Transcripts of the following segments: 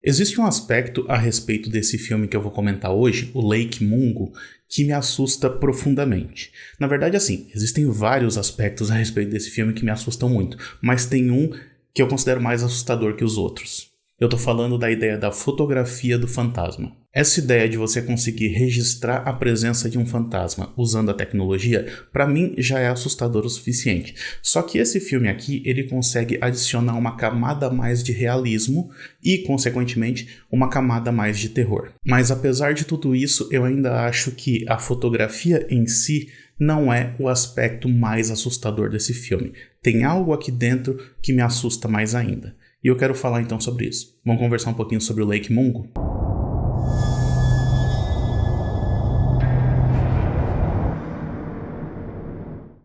Existe um aspecto a respeito desse filme que eu vou comentar hoje, o Lake Mungo, que me assusta profundamente. Na verdade, assim, existem vários aspectos a respeito desse filme que me assustam muito, mas tem um que eu considero mais assustador que os outros. Eu tô falando da ideia da fotografia do fantasma. Essa ideia de você conseguir registrar a presença de um fantasma usando a tecnologia, pra mim já é assustador o suficiente. Só que esse filme aqui, ele consegue adicionar uma camada a mais de realismo e, consequentemente, uma camada a mais de terror. Mas apesar de tudo isso, eu ainda acho que a fotografia em si não é o aspecto mais assustador desse filme. Tem algo aqui dentro que me assusta mais ainda. E eu quero falar então sobre isso. Vamos conversar um pouquinho sobre o Lake Mungo?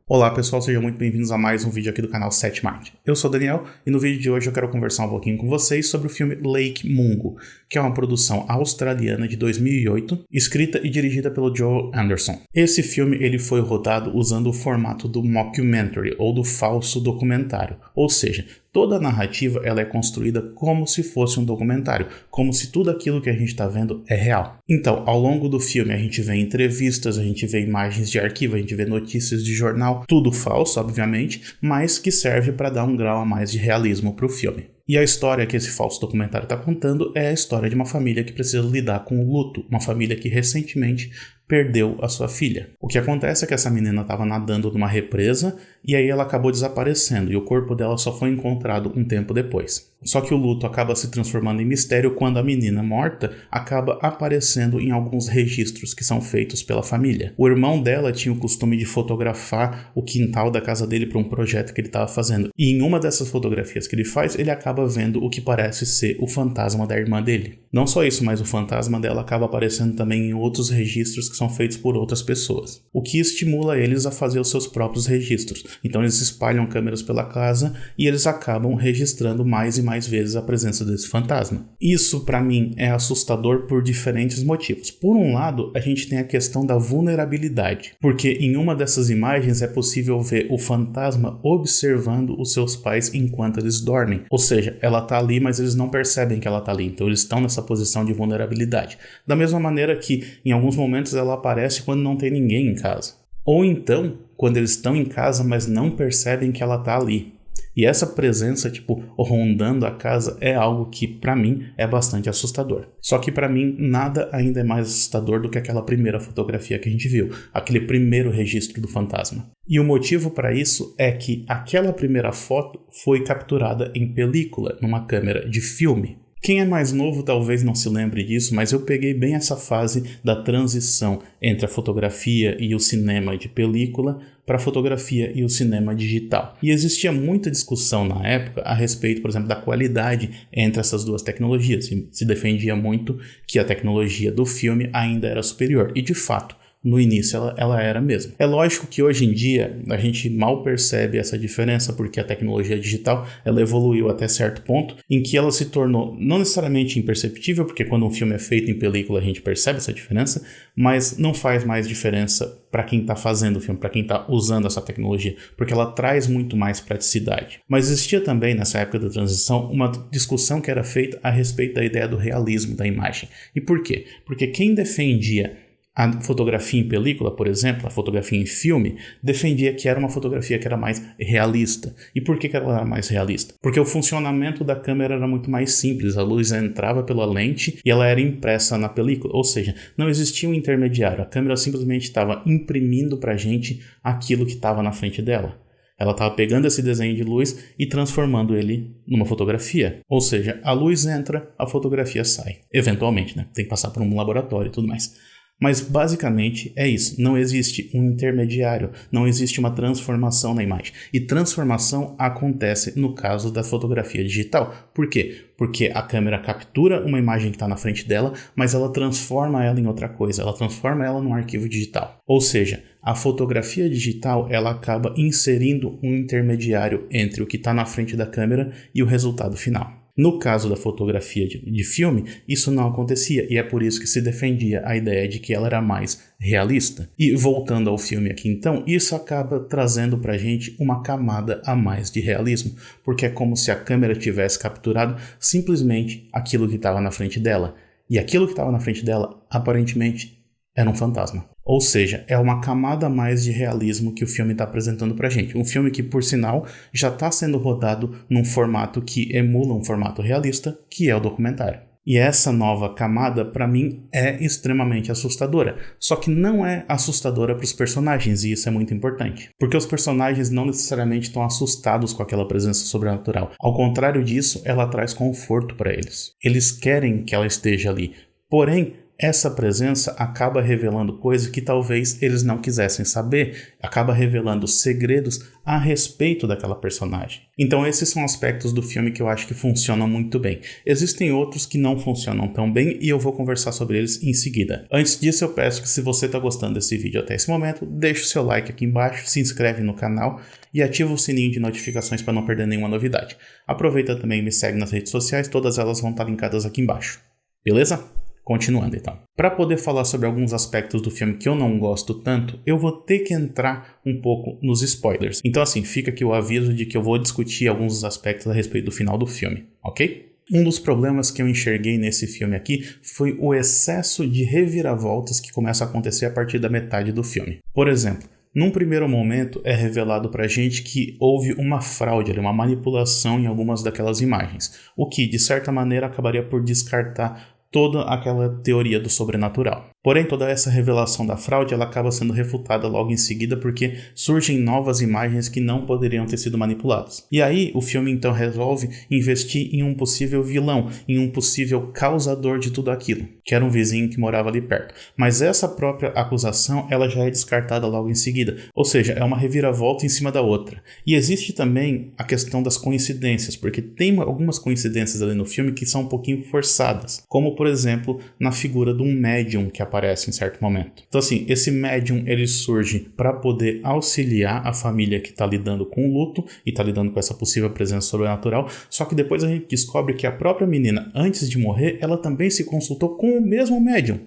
Olá pessoal, sejam muito bem-vindos a mais um vídeo aqui do canal Setmind. Eu sou o Daniel e no vídeo de hoje eu quero conversar um pouquinho com vocês sobre o filme Lake Mungo, que é uma produção australiana de 2008, escrita e dirigida pelo Joel Anderson. Esse filme ele foi rodado usando o formato do mockumentary, ou do falso documentário, ou seja, toda a narrativa ela é construída como se fosse um documentário, como se tudo aquilo que a gente está vendo é real. Então, ao longo do filme a gente vê entrevistas, a gente vê imagens de arquivo, a gente vê notícias de jornal, tudo falso, obviamente, mas que serve para dar um grau a mais de realismo para o filme. E a história que esse falso documentário está contando é a história de uma família que precisa lidar com o luto, uma família que recentemente perdeu a sua filha. O que acontece é que essa menina estava nadando numa represa e aí ela acabou desaparecendo e o corpo dela só foi encontrado um tempo depois. Só que o luto acaba se transformando em mistério quando a menina morta acaba aparecendo em alguns registros que são feitos pela família. O irmão dela tinha o costume de fotografar o quintal da casa dele para um projeto que ele estava fazendo. E em uma dessas fotografias que ele faz, ele acaba vendo o que parece ser o fantasma da irmã dele. Não só isso, mas o fantasma dela acaba aparecendo também em outros registros que são feitos por outras pessoas, o que estimula eles a fazer os seus próprios registros. Então eles espalham câmeras pela casa e eles acabam registrando mais e mais vezes a presença desse fantasma. Isso para mim é assustador por diferentes motivos. Por um lado, a gente tem a questão da vulnerabilidade, porque em uma dessas imagens é possível ver o fantasma observando os seus pais enquanto eles dormem. Ou seja, ela tá ali, mas eles não percebem que ela tá ali, então eles estão nessa posição de vulnerabilidade. Da mesma maneira que em alguns momentos ela aparece quando não tem ninguém em casa. Ou então, quando eles estão em casa, mas não percebem que ela tá ali. E essa presença, rondando a casa é algo que, pra mim, é bastante assustador. Só que pra mim, nada ainda é mais assustador do que aquela primeira fotografia que a gente viu, aquele primeiro registro do fantasma. E o motivo para isso é que aquela primeira foto foi capturada em película, numa câmera de filme. Quem é mais novo talvez não se lembre disso, mas eu peguei bem essa fase da transição entre a fotografia e o cinema de película para a fotografia e o cinema digital. E existia muita discussão na época a respeito, por exemplo, da qualidade entre essas duas tecnologias. Se defendia muito que a tecnologia do filme ainda era superior, e de fato, no início ela era mesmo. É lógico que hoje em dia a gente mal percebe essa diferença porque a tecnologia digital ela evoluiu até certo ponto em que ela se tornou não necessariamente imperceptível, porque quando um filme é feito em película a gente percebe essa diferença, mas não faz mais diferença para quem está fazendo o filme, para quem está usando essa tecnologia, porque ela traz muito mais praticidade. Mas existia também nessa época da transição uma discussão que era feita a respeito da ideia do realismo da imagem. E por quê? Porque quem defendia a fotografia em película, por exemplo, a fotografia em filme, defendia que era uma fotografia que era mais realista. E por que ela era mais realista? Porque o funcionamento da câmera era muito mais simples, a luz entrava pela lente e ela era impressa na película, ou seja, não existia um intermediário, a câmera simplesmente estava imprimindo pra gente aquilo que estava na frente dela. Ela estava pegando esse desenho de luz e transformando ele numa fotografia. Ou seja, a luz entra, a fotografia sai. Eventualmente, né? Tem que passar por um laboratório e tudo mais. Mas basicamente é isso, não existe um intermediário, não existe uma transformação na imagem. E transformação acontece no caso da fotografia digital. Por quê? Porque a câmera captura uma imagem que está na frente dela, mas ela transforma ela em outra coisa, ela transforma ela num arquivo digital. Ou seja, a fotografia digital ela acaba inserindo um intermediário entre o que está na frente da câmera e o resultado final. No caso da fotografia de filme, isso não acontecia, e é por isso que se defendia a ideia de que ela era mais realista. E voltando ao filme aqui então, isso acaba trazendo pra gente uma camada a mais de realismo, porque é como se a câmera tivesse capturado simplesmente aquilo que estava na frente dela. E aquilo que estava na frente dela, aparentemente, era um fantasma. Ou seja, é uma camada a mais de realismo que o filme está apresentando pra gente. Um filme que, por sinal, já está sendo rodado num formato que emula um formato realista, que é o documentário. E essa nova camada, pra mim, é extremamente assustadora. Só que não é assustadora para os personagens, e isso é muito importante. Porque os personagens não necessariamente estão assustados com aquela presença sobrenatural. Ao contrário disso, ela traz conforto para eles. Eles querem que ela esteja ali. Porém, essa presença acaba revelando coisas que talvez eles não quisessem saber, acaba revelando segredos a respeito daquela personagem. Então esses são aspectos do filme que eu acho que funcionam muito bem. Existem outros que não funcionam tão bem e eu vou conversar sobre eles em seguida. Antes disso, eu peço que se você está gostando desse vídeo até esse momento, deixe o seu like aqui embaixo, se inscreve no canal e ativa o sininho de notificações para não perder nenhuma novidade. Aproveita também e me segue nas redes sociais, todas elas vão estar linkadas aqui embaixo. Beleza? Continuando então. Para poder falar sobre alguns aspectos do filme que eu não gosto tanto, eu vou ter que entrar um pouco nos spoilers. Então assim, fica aqui o aviso de que eu vou discutir alguns dos aspectos a respeito do final do filme, ok? Um dos problemas que eu enxerguei nesse filme aqui foi o excesso de reviravoltas que começa a acontecer a partir da metade do filme. Por exemplo, num primeiro momento é revelado pra gente que houve uma fraude, uma manipulação em algumas daquelas imagens, o que de certa maneira acabaria por descartar toda aquela teoria do sobrenatural. Porém, toda essa revelação da fraude ela acaba sendo refutada logo em seguida porque surgem novas imagens que não poderiam ter sido manipuladas. E aí o filme então resolve investir em um possível vilão, em um possível causador de tudo aquilo, que era um vizinho que morava ali perto. Mas essa própria acusação ela já é descartada logo em seguida, ou seja, é uma reviravolta em cima da outra. E existe também a questão das coincidências, porque tem algumas coincidências ali no filme que são um pouquinho forçadas, como por exemplo na figura de um médium que aparece em certo momento. Então assim, esse médium ele surge para poder auxiliar a família que está lidando com o luto e está lidando com essa possível presença sobrenatural, só que depois a gente descobre que a própria menina, antes de morrer, ela também se consultou com o mesmo médium,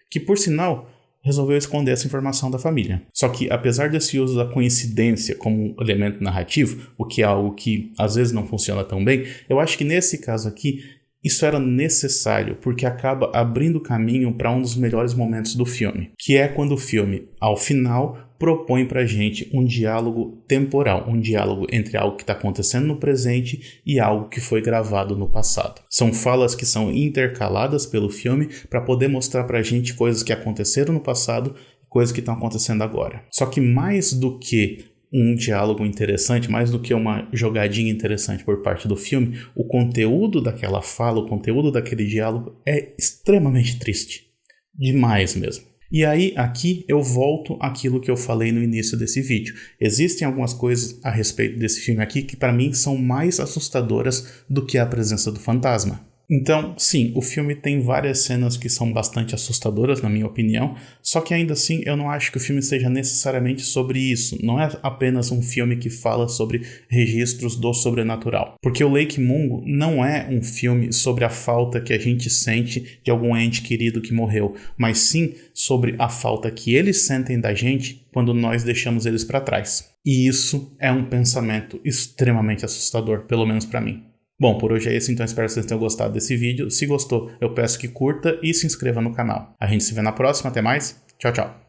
que por sinal resolveu esconder essa informação da família. Só que apesar desse uso da coincidência como elemento narrativo, o que é algo que às vezes não funciona tão bem, eu acho que nesse caso aqui isso era necessário, porque acaba abrindo caminho para um dos melhores momentos do filme, que é quando o filme, ao final, propõe pra gente um diálogo temporal, um diálogo entre algo que está acontecendo no presente e algo que foi gravado no passado. São falas que são intercaladas pelo filme para poder mostrar pra gente coisas que aconteceram no passado e coisas que estão acontecendo agora. Só que mais do que um diálogo interessante, mais do que uma jogadinha interessante por parte do filme, o conteúdo daquela fala, o conteúdo daquele diálogo é extremamente triste. Demais mesmo. E aí, aqui eu volto àquilo que eu falei no início desse vídeo. Existem algumas coisas a respeito desse filme aqui que para mim são mais assustadoras do que a presença do fantasma. Então, sim, o filme tem várias cenas que são bastante assustadoras, na minha opinião, só que ainda assim eu não acho que o filme seja necessariamente sobre isso. Não é apenas um filme que fala sobre registros do sobrenatural. Porque o Lake Mungo não é um filme sobre a falta que a gente sente de algum ente querido que morreu, mas sim sobre a falta que eles sentem da gente quando nós deixamos eles para trás. E isso é um pensamento extremamente assustador, pelo menos para mim. Bom, por hoje é isso, então espero que vocês tenham gostado desse vídeo. Se gostou, eu peço que curta e se inscreva no canal. A gente se vê na próxima, até mais, tchau, tchau.